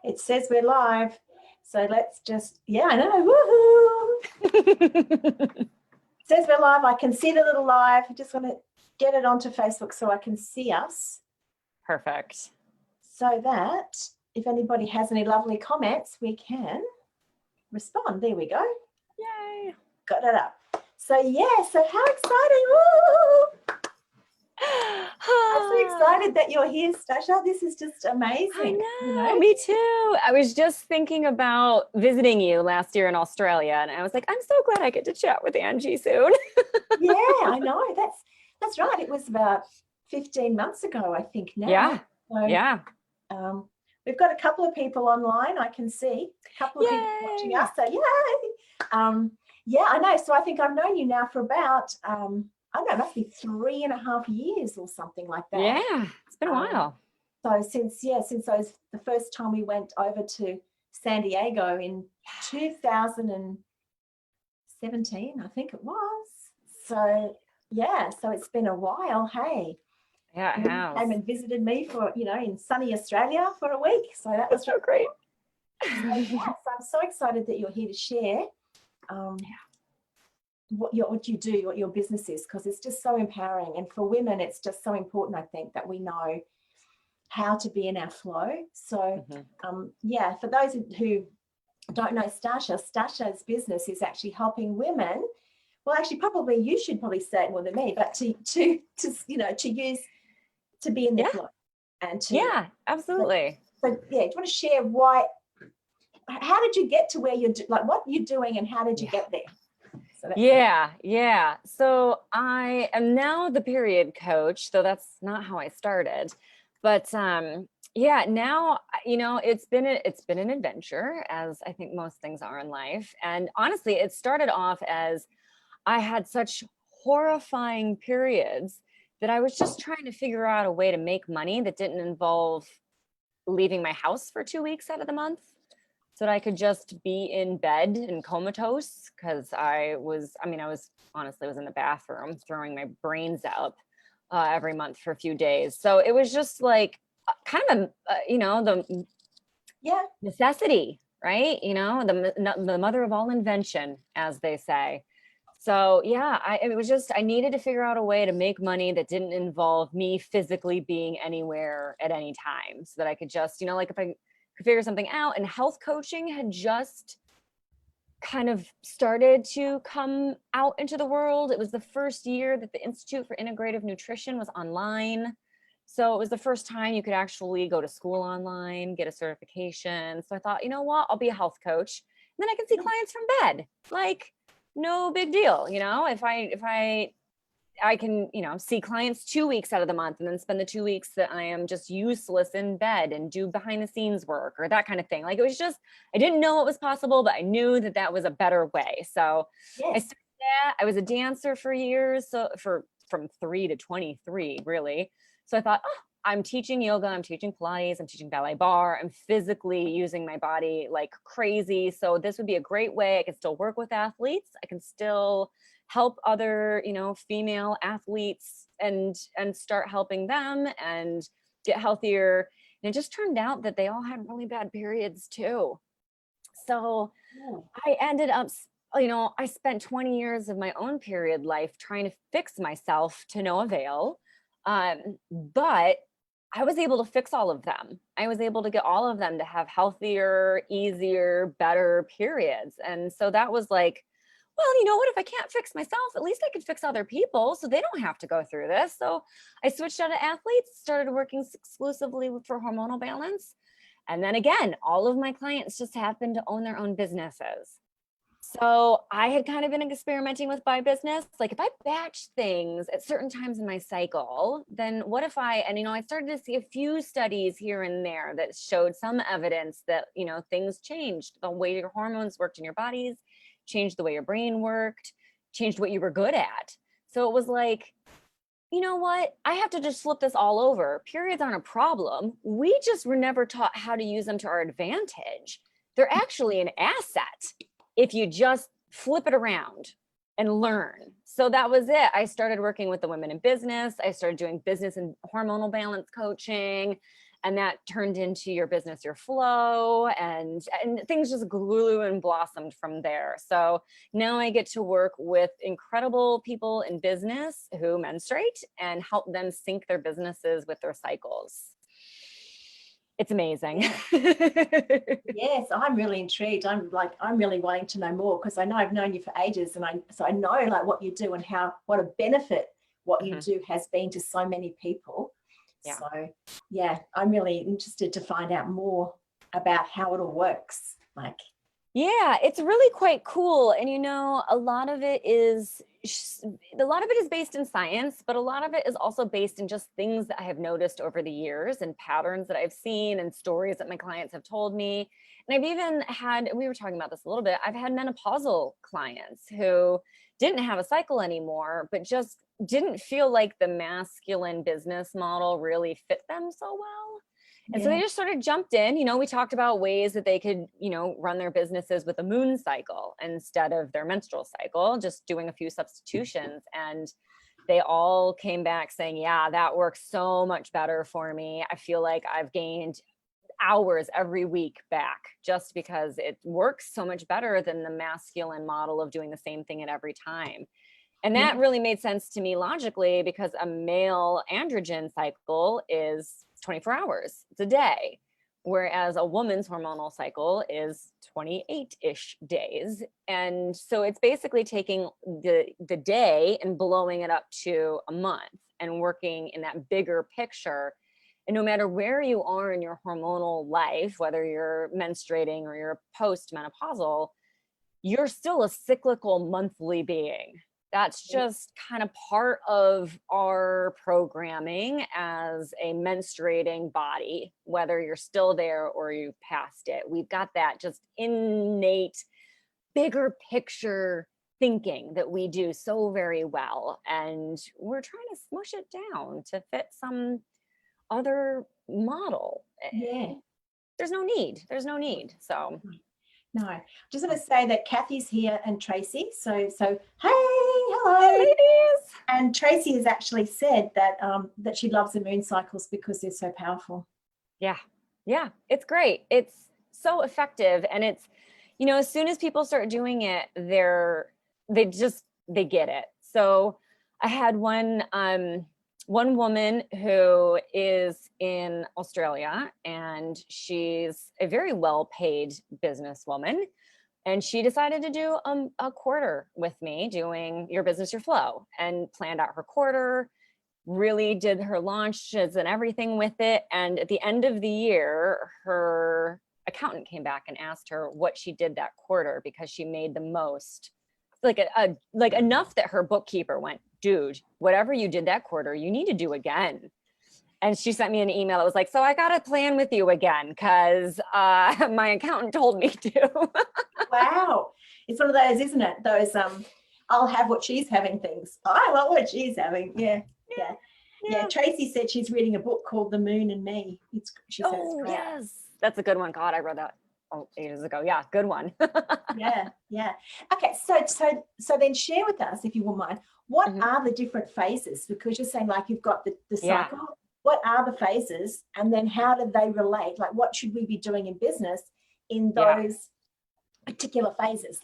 it says we're live. So let's just, I know, woohoo. It says we're live. I can see the little live. I just want to get it onto Facebook so I can see us. Perfect. So that if anybody has any lovely comments, we can respond. There we go. Yay. Got it up. So so how exciting. Woo! I'm so excited that you're here, Stasha. This is just amazing. I know, me too. I was just thinking about visiting you last year in Australia, and I was like, I'm so glad I get to chat with Angie soon. Yeah, I know. That's right. It was about 15 months ago, I think now. Yeah, so, yeah. We've got a couple of people online, I can see. A couple of people watching us, so yay. Yeah, I know. So I think I've known you now for about, I don't know, it must be 3.5 years or something like that. Yeah, it's been a while. So since the first time we went over to San Diego in 2017, I think it was. So so it's been a while, hey. Yeah, it has. You came and visited me for, in sunny Australia for a week. So that was so great. So I'm so excited that you're here to share what you do, what your business is, because it's just so empowering. And for women, it's just so important, I think, that we know how to be in our flow. So, for those who don't know Stasha's business is actually helping women. Well, actually, you should probably say it more than me, but to be in the flow and to absolutely. So do you want to share how did you get to where you're what you're doing and how did you get there? So So I am now the period coach, though that's not how I started. But now, it's been an adventure, as I think most things are in life. And honestly, it started off as I had such horrifying periods that I was just trying to figure out a way to make money that didn't involve leaving my house for 2 weeks out of the month, so that I could just be in bed and comatose, because I was in the bathroom throwing my brains out every month for a few days. So it was just like kind of the necessity, right? The mother of all invention, as they say. So I needed to figure out a way to make money that didn't involve me physically being anywhere at any time, so that I could just, if I could figure something out. And health coaching had just kind of started to come out into the world. It was the first year that the Institute for Integrative Nutrition was online. So it was the first time you could actually go to school online, get a certification. So I thought, you know what, I'll be a health coach. And then I can see clients from bed. Like, no big deal. If I can, see clients 2 weeks out of the month and then spend the 2 weeks that I am just useless in bed and do behind the scenes work or that kind of thing. Like, it was just, I didn't know it was possible, but I knew that that was a better way. So I started that. I was a dancer for years. So from 3 to 23, really. So I thought, I'm teaching yoga, I'm teaching Pilates, I'm teaching ballet bar. I'm physically using my body like crazy. So this would be a great way. I can still work with athletes. I can still help other, female athletes and start helping them and get healthier. And it just turned out that they all had really bad periods too. So I ended up, I spent 20 years of my own period life trying to fix myself to no avail. But I was able to fix all of them. I was able to get all of them to have healthier, easier, better periods. And so that was like, well, you know what, if I can't fix myself, at least I could fix other people so they don't have to go through this. So I switched out of athletes, started working exclusively for hormonal balance. And then again, all of my clients just happened to own their own businesses. So I had kind of been experimenting with my business. Like, if I batch things at certain times in my cycle, then what if I started to see a few studies here and there that showed some evidence that, things changed. The way your hormones worked in your bodies, changed the way your brain worked, changed what you were good at. So it was like, you know what? I have to just flip this all over. Periods aren't a problem. We just were never taught how to use them to our advantage. They're actually an asset if you just flip it around and learn. So that was it. I started working with the women in business. I started doing business and hormonal balance coaching. And that turned into Your Business, Your Flow, and things just grew and blossomed from there. So now I get to work with incredible people in business who menstruate and help them sync their businesses with their cycles. It's amazing. Yes, I'm really intrigued. I'm really wanting to know more, because I know I've known you for ages, and I know like what you do and what a benefit what you do has been to so many people. Yeah. So yeah, I'm really interested to find out more about how it all works. Yeah, it's really quite cool. And a lot of it is based in science, but a lot of it is also based in just things that I have noticed over the years and patterns that I've seen and stories that my clients have told me. And I've even had, we were talking about this a little bit, I've had menopausal clients who didn't have a cycle anymore, but just didn't feel like the masculine business model really fit them so well. And so they just sort of jumped in. We talked about ways that they could, run their businesses with a moon cycle instead of their menstrual cycle, just doing a few substitutions. And they all came back saying, yeah, that works so much better for me. I feel like I've gained hours every week back just because it works so much better than the masculine model of doing the same thing at every time. And that really made sense to me logically, because a male androgen cycle is 24 hours. It's a day. Whereas a woman's hormonal cycle is 28-ish days. And so it's basically taking the day and blowing it up to a month and working in that bigger picture. And no matter where you are in your hormonal life, whether you're menstruating or you're post-menopausal, you're still a cyclical monthly being. That's just kind of part of our programming as a menstruating body, whether you're still there or you've passed it. We've got that just innate, bigger picture thinking that we do so very well. And we're trying to smush it down to fit some other model. Yeah. There's no need. So. No, just want to say that Kathy's here and Tracy. So hey, hello, hey, ladies. And Tracy has actually said that that she loves the moon cycles because they're so powerful. Yeah, it's great. It's so effective, and it's, as soon as people start doing it, they get it. So I had one woman who is in Australia, and she's a very well-paid businesswoman. And she decided to do a quarter with me, doing Your Business, Your Flow, and planned out her quarter, really did her launches and everything with it. And at the end of the year, her accountant came back and asked her what she did that quarter, because she made the most, like enough that her bookkeeper went, dude, whatever you did that quarter, you need to do again. And she sent me an email. It was like, so I got to plan with you again, because my accountant told me to. Wow. It's one of those, isn't it? Those, I'll have what she's having things. I want what she's having. Yeah. Tracy said she's reading a book called The Moon and Me. She says, yes. That's a good one. God, I read that ages ago. Yeah, good one. Yeah. Okay, so then share with us, if you wouldn't mind, what are the different phases? Because you're saying like you've got the cycle. What are the phases, and then how do they relate? Like, what should we be doing in business in those particular phases?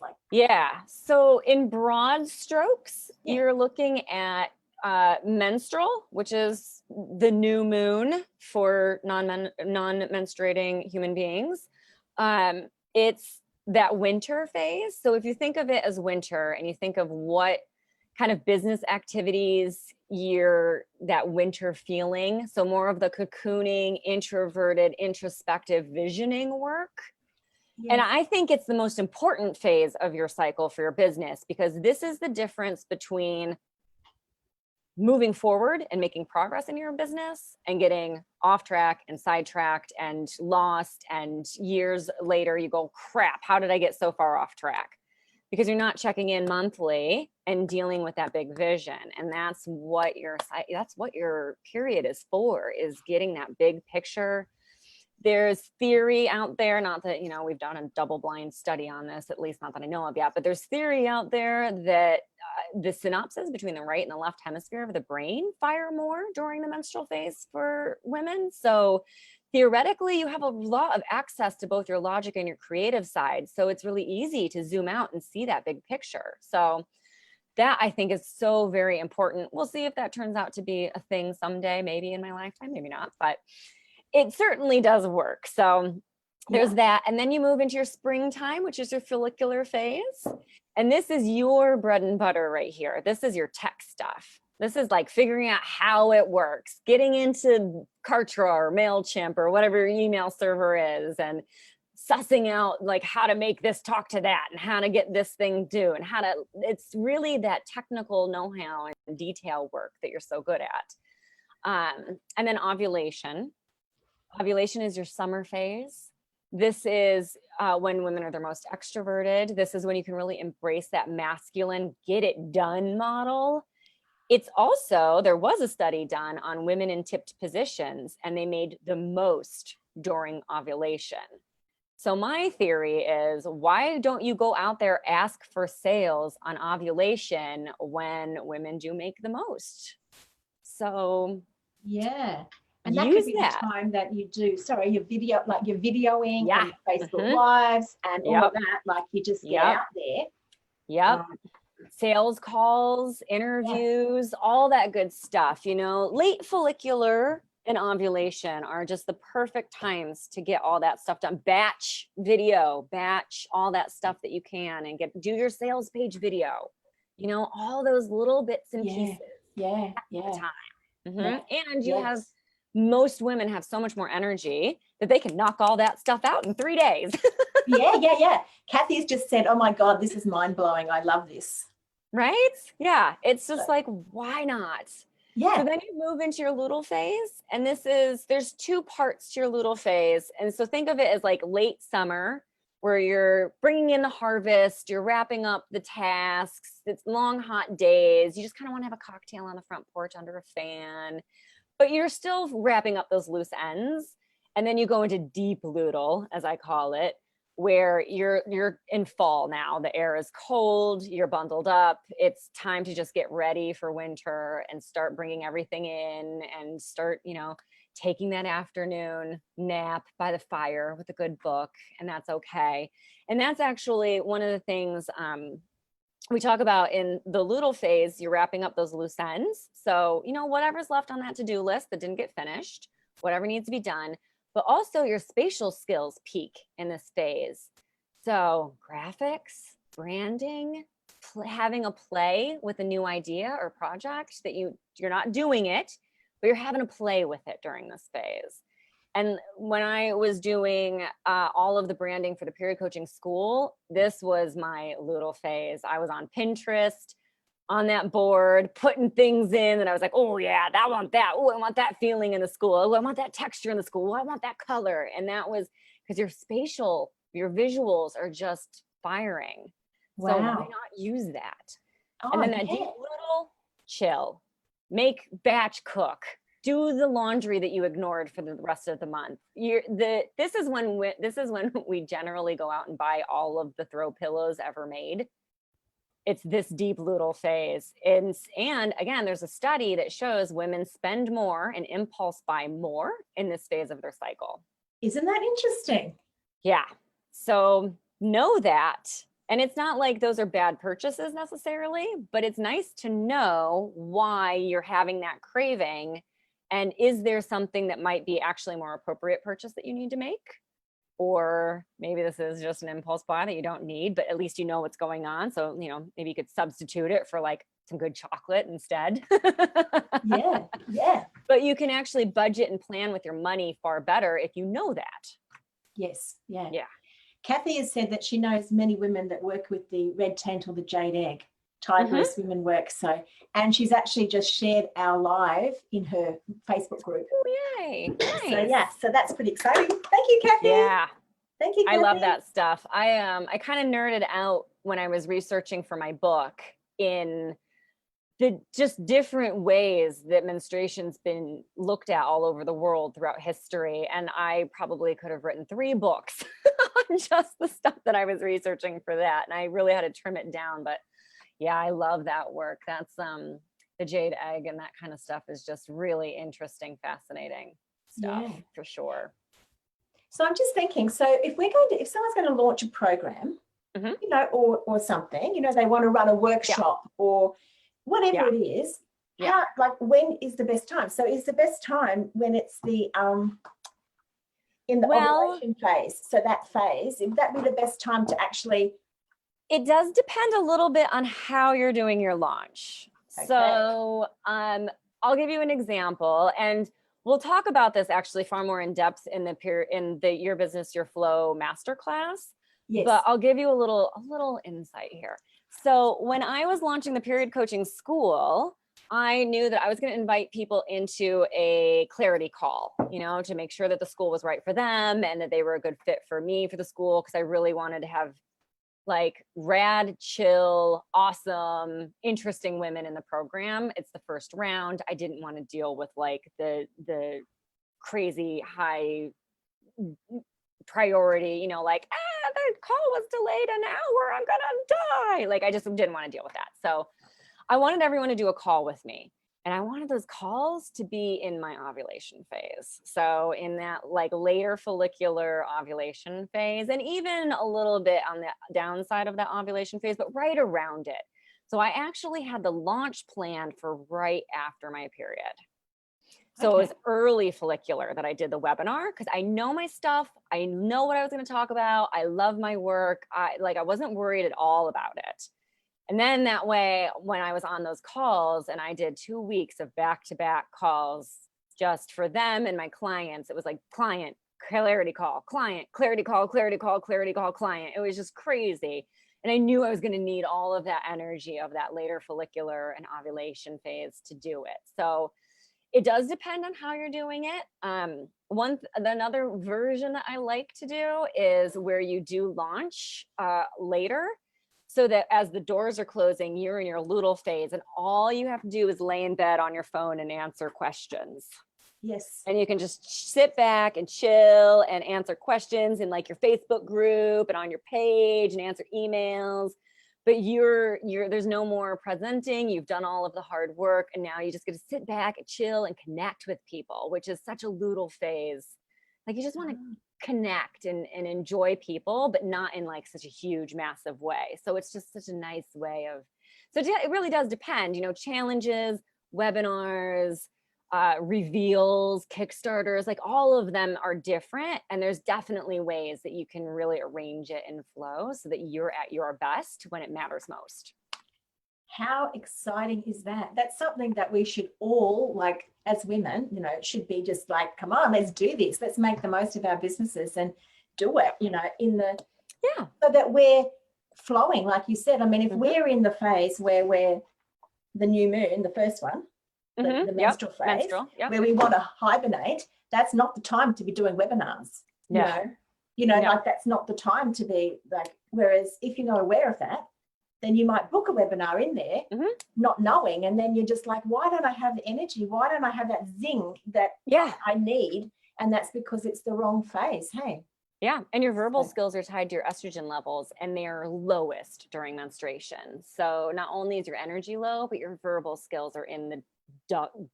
So in broad strokes, you're looking at menstrual, which is the new moon for non-menstruating human beings. It's that winter phase. So if you think of it as winter, and you think of what kind of business activities that winter feeling, so more of the cocooning, introverted, introspective visioning work. And I think it's the most important phase of your cycle for your business, because this is the difference between moving forward and making progress in your business and getting off track and sidetracked and lost. And years later, you go, crap, how did I get so far off track? Because you're not checking in monthly and dealing with that big vision. And that's what your period is for, is getting that big picture. There's theory out there, not that, we've done a double-blind study on this, at least not that I know of yet, but there's theory out there that the synapses between the right and the left hemisphere of the brain fire more during the menstrual phase for women. So theoretically you have a lot of access to both your logic and your creative side. So it's really easy to zoom out and see that big picture. So that I think is so very important. We'll see if that turns out to be a thing someday, maybe in my lifetime, maybe not, but it certainly does work. So there's that. And then you move into your springtime, which is your follicular phase. And this is your bread and butter right here. This is your tech stuff. This is like figuring out how it works, getting into Kartra or MailChimp or whatever your email server is, and sussing out like how to make this talk to that and how to get this thing do and how to, it's really that technical know-how and detail work that you're so good at. And then ovulation. Ovulation is your summer phase. This is when women are their most extroverted. This is when you can really embrace that masculine, get it done model. It's also, there was a study done on women in tipped positions, and they made the most during ovulation. So my theory is, why don't you go out there, ask for sales on ovulation when women do make the most? So yeah. And that could be the time that you do, you're videoing and Facebook Lives and all of that. Like you just get out there. Yep. Sales calls, interviews, all that good stuff. You know, late follicular and ovulation are just the perfect times to get all that stuff done. Batch video, batch all that stuff that you can, and do your sales page video. You know, all those little bits and pieces. Yeah. And you have, most women have so much more energy that they can knock all that stuff out in 3 days. Yeah. Kathy's just said, oh my God, this is mind blowing. I love this. Right? Yeah. It's just like, why not? Yeah. So then you move into your luteal phase, and there's 2 parts to your luteal phase. And so think of it as like late summer, where you're bringing in the harvest, you're wrapping up the tasks, it's long, hot days. You just kind of want to have a cocktail on the front porch under a fan, but you're still wrapping up those loose ends. And then you go into deep luteal, as I call it, where you're in fall now. The air is cold, you're bundled up. It's time to just get ready for winter and start bringing everything in and start, taking that afternoon nap by the fire with a good book, and that's okay. And that's actually one of the things we talk about in the luteal phase. You're wrapping up those loose ends. So, whatever's left on that to-do list that didn't get finished, whatever needs to be done, but also your spatial skills peak in this phase. So graphics, branding, having a play with a new idea or project that you're not doing it, but you're having a play with it during this phase. And when I was doing all of the branding for the period coaching school, this was my luteal phase. I was on Pinterest, on that board, putting things in, and I was like, oh yeah, I want that. Oh, I want that feeling in the school. Oh, I want that texture in the school. Oh, I want that color. And that was because your visuals are just firing. Wow. So why not use that? And then that deep luteal, chill, make batch cook, do the laundry that you ignored for the rest of the month. This is when we generally go out and buy all of the throw pillows ever made. It's this deep luteal phase. And again, there's a study that shows women spend more and impulse buy more in this phase of their cycle. Isn't that interesting? Yeah. So know that. And it's not like those are bad purchases necessarily, but it's nice to know why you're having that craving. And is there something that might be actually more appropriate purchase that you need to make? Or maybe this is just an impulse buy that you don't need, but at least you know what's going on. So, maybe you could substitute it for like some good chocolate instead. Yeah. But you can actually budget and plan with your money far better if you know that. Yes. Yeah. Kathy has said that she knows many women that work with the red tent or the jade egg, tigerless women work. So, and she's actually just shared our live in her Facebook group. Oh, yay. Nice. So yeah, so that's pretty exciting. Thank you, Kathy. Yeah. Thank you, Kathy. I love that stuff. I kind of nerded out when I was researching for my book in the just different ways that menstruation's been looked at all over the world throughout history. And I probably could have written 3 books on just the stuff that I was researching for that. And I really had to trim it down, but yeah, I love that work. That's the jade egg and that kind of stuff is just really interesting, fascinating stuff for sure. So I'm just thinking, so if someone's going to launch a program, you know, or something, you know, they want to run a workshop or whatever it is, how, like, when is the best time? So is the best time when it's the in the ovulation phase? So that phase, would that be the best time to actually? It does depend a little bit on how you're doing your launch. Okay. So I'll give you an example, and we'll talk about this actually far more in depth in the Your Business, Your Flow masterclass. Yes. But I'll give you a little insight here. So when I was launching the period coaching school, I knew that I was going to invite people into a clarity call, you know, to make sure that the school was right for them and that they were a good fit for me for the school, because I really wanted to have like rad, chill, awesome, interesting women in the program. It's the first round. I didn't want to deal with like the crazy high priority, you know, like, the call was delayed an hour, I'm gonna die. Like, I just didn't want to deal with that. So I wanted everyone to do a call with me. And I wanted those calls to be in my ovulation phase. So in that like later follicular ovulation phase, and even a little bit on the downside of that ovulation phase, but right around it. So I actually had the launch planned for right after my period. So it was early follicular that I did the webinar, because I know my stuff. I know what I was going to talk about. I love my work. I wasn't worried at all about it. And then that way, when I was on those calls and I did 2 weeks of back-to-back calls just for them and my clients, it was like client, clarity call, client, clarity call, clarity call, clarity call, client. It was just crazy. And I knew I was going to need all of that energy of that later follicular and ovulation phase to do it. So it does depend on how you're doing it. Another version that I like to do is where you do launch later, so that as the doors are closing, you're in your luteal phase, and all you have to do is lay in bed on your phone and answer questions. Yes. And you can just sit back and chill and answer questions in like your Facebook group and on your page and answer emails. But there's no more presenting. You've done all of the hard work, and now you just get to sit back and chill and connect with people, which is such a luteal phase. Like, you just want to connect and enjoy people, but not in like such a huge, massive way. So it's just such a nice way of, so it really does depend, you know, challenges, webinars, reveals, Kickstarters, like all of them are different. And there's definitely ways that you can really arrange it in flow so that you're at your best when it matters most. How exciting is that? That's something that we should all, like, as women, you know, it should be just like, come on, let's do this. Let's make the most of our businesses and do it, you know, so that we're flowing, like you said. I mean, if we're in the phase where we're the new moon, the first one, the menstrual phase, where we want to hibernate, that's not the time to be doing webinars. You know, like, that's not the time to be like, whereas if you're not aware of that, then you might book a webinar in there, not knowing, and then you're just like, why don't I have the energy? Why don't I have that zing that I need? And that's because it's the wrong phase. Hey. Yeah. And your verbal skills are tied to your estrogen levels, and they are lowest during menstruation. So not only is your energy low, but your verbal skills are in the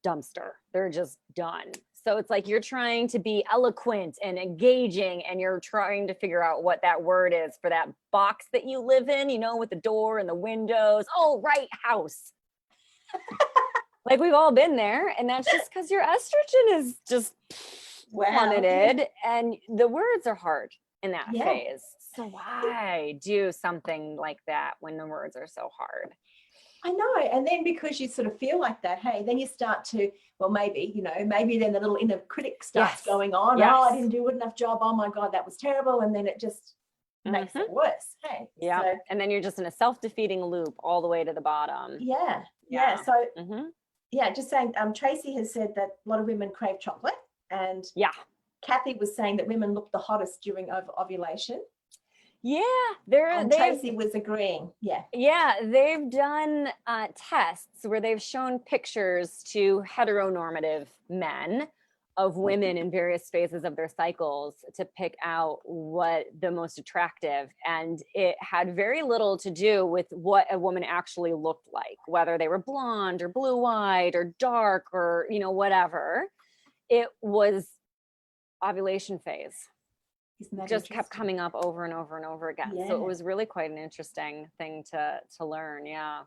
dumpster. They're just done. So it's like you're trying to be eloquent and engaging, and you're trying to figure out what that word is for that box that you live in, you know, with the door and the windows. Oh, right, house. Like, we've all been there, and that's just because your estrogen is just plummeted, and the words are hard in that phase. So why do something like that when the words are so hard? I know. And then because you sort of feel like that, hey, then you start to, well, maybe, you know, maybe then the little inner critic starts going on. Oh, I didn't do a good enough job. Oh my God, that was terrible. And then it just makes it worse. Hey. Yeah. So, and then you're just in a self-defeating loop all the way to the bottom. Yeah. So just saying, Tracy has said that a lot of women crave chocolate, and Kathy was saying that women look the hottest during ovulation. Yeah, Tracy was agreeing. Yeah, they've done tests where they've shown pictures to heteronormative men of women in various phases of their cycles to pick out what the most attractive, and it had very little to do with what a woman actually looked like, whether they were blonde or blue-eyed or dark or, you know, whatever. It was ovulation phase. Isn't that just kept interesting? coming up over and over and over again. So it was really quite an interesting thing to learn. Yeah.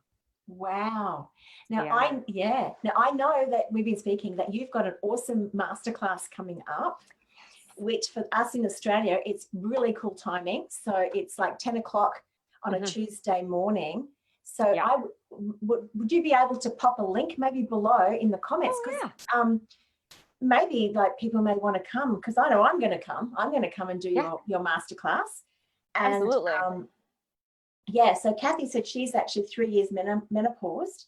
Wow. Now Yeah. now I know that we've been speaking that you've got an awesome masterclass coming up, which for us in Australia, it's really cool timing. So it's like 10 o'clock on a Tuesday morning. So Yeah. would you be able to pop a link maybe below in the comments? Oh, Because maybe like people may want to come, because I know I'm going to come. I'm going to come and do your masterclass. And absolutely. yeah, so Kathy said she's actually 3 years menopaused,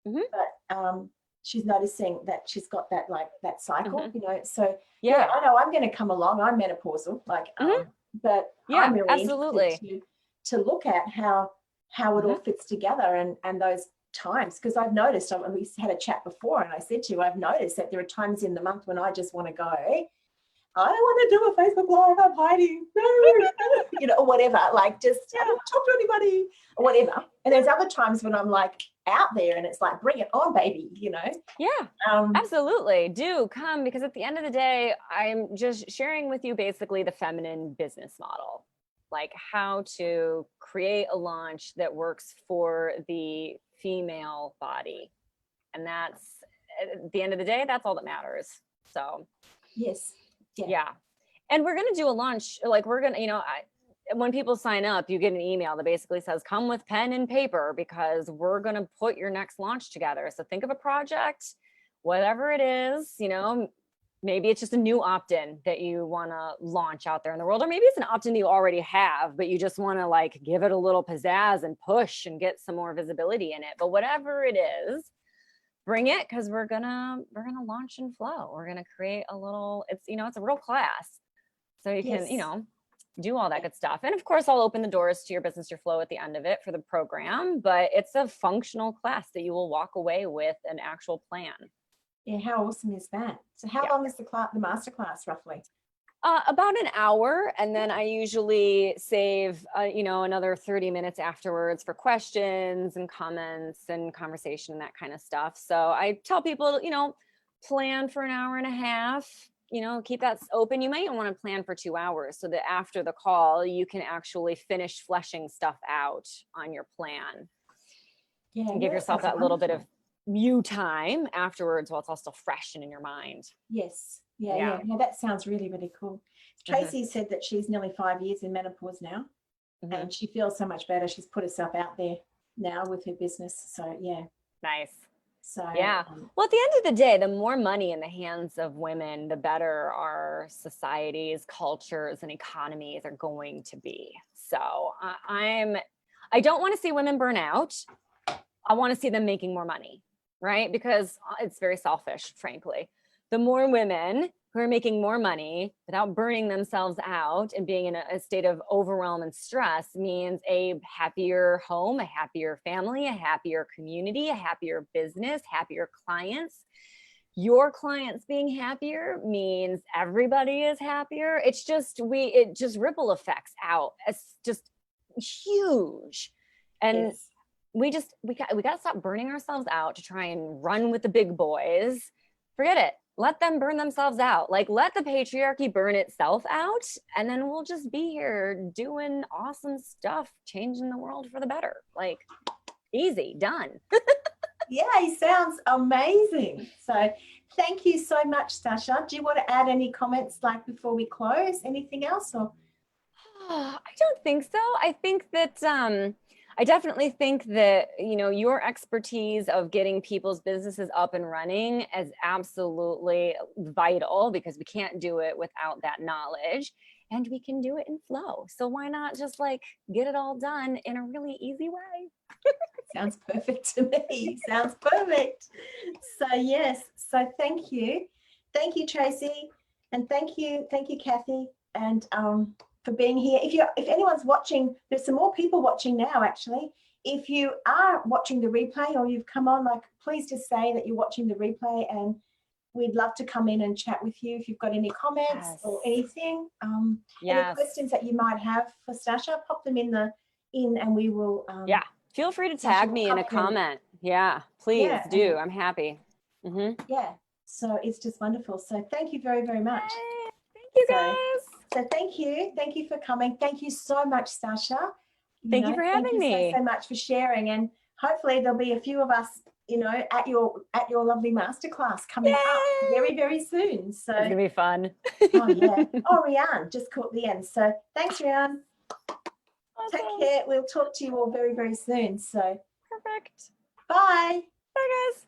but she's noticing that she's got that that cycle, you know. So yeah, I know I'm going to come along. I'm menopausal, like, but I'm really absolutely interested to look at how it all fits together and those times, because I've noticed, we had a chat before, and I said to you, I've noticed that there are times in the month when I just want to go, I don't want to do a Facebook Live, I'm hiding, you know, or whatever, like just I don't talk to anybody or whatever. And there's other times when I'm like out there and it's like, bring it on, baby, you know. Absolutely, do come, because at the end of the day, I'm just sharing with you basically the feminine business model, like how to create a launch that works for the female body. And that's, at the end of the day, that's all that matters. So yes. Yeah. And we're going to do a launch. Like we're going to, you know, when people sign up, you get an email that basically says, come with pen and paper, because we're going to put your next launch together. So think of a project, whatever it is, you know, maybe it's just a new opt-in that you want to launch out there in the world, or maybe it's an opt-in that you already have, but you just want to like give it a little pizzazz and push and get some more visibility in it. But whatever it is, bring it, because we're gonna launch and flow. We're gonna create a little, it's, you know, it's a real class, so you can, you know, do all that good stuff. And of course, I'll open the doors to your business, your flow at the end of it for the program, but it's a functional class that you will walk away with an actual plan. Yeah, how awesome is that? So how long is the master class roughly? About an hour, and then I usually save, you know, another 30 minutes afterwards for questions and comments and conversation and that kind of stuff. So I tell people, you know, plan for an hour and a half, you know, keep that open. You might want to plan for 2 hours so that after the call, you can actually finish fleshing stuff out on your plan. Yeah, and give yourself that little bit of you time afterwards while it's all still fresh and in your mind. Yes. Yeah. No, that sounds really, really cool. Tracy said that she's nearly 5 years in menopause now, and she feels so much better. She's put herself out there now with her business. So yeah. Nice. So yeah. Well, at the end of the day, the more money in the hands of women, the better our societies, cultures, and economies are going to be. So I don't want to see women burn out. I want to see them making more money, right? Because it's very selfish, frankly. The more women who are making more money without burning themselves out and being in a state of overwhelm and stress means a happier home, a happier family, a happier community, a happier business, happier clients. Your clients being happier means everybody is happier. It's just, it just ripple effects out. It's just huge. And we got to stop burning ourselves out to try and run with the big boys. Forget it. Let them burn themselves out. Like, let the patriarchy burn itself out, and then we'll just be here doing awesome stuff, changing the world for the better. Like, easy, done. Yeah, he sounds amazing. So thank you so much, Stasha. Do you want to add any comments like before we close? Anything else? Or I don't think so. I think that I definitely think that, you know, your expertise of getting people's businesses up and running is absolutely vital, because we can't do it without that knowledge, and we can do it in flow. So why not just like get it all done in a really easy way? Sounds perfect to me. Sounds perfect. So yes. So thank you. Thank you, Tracy. And thank you, Kathy. And for being here. If anyone's watching, there's some more people watching now, actually. If you are watching the replay or you've come on, like, please just say that you're watching the replay, and we'd love to come in and chat with you if you've got any comments or anything. Any questions that you might have for Stasha, pop them in and we will feel free to tag me in a comment. Please do. I'm happy. Yeah, so it's just wonderful. So thank you very, very much. Thank you, guys. So thank you for coming. Thank you so much, Stasha. Thank you for having thank you me. so much for sharing, and hopefully there'll be a few of us, at your lovely masterclass coming up very, very soon. So It's gonna be fun. oh yeah. Oh, Rianne just caught the end. So thanks, Rianne. Awesome. Take care. We'll talk to you all very, very soon. So Perfect. bye. Bye, guys.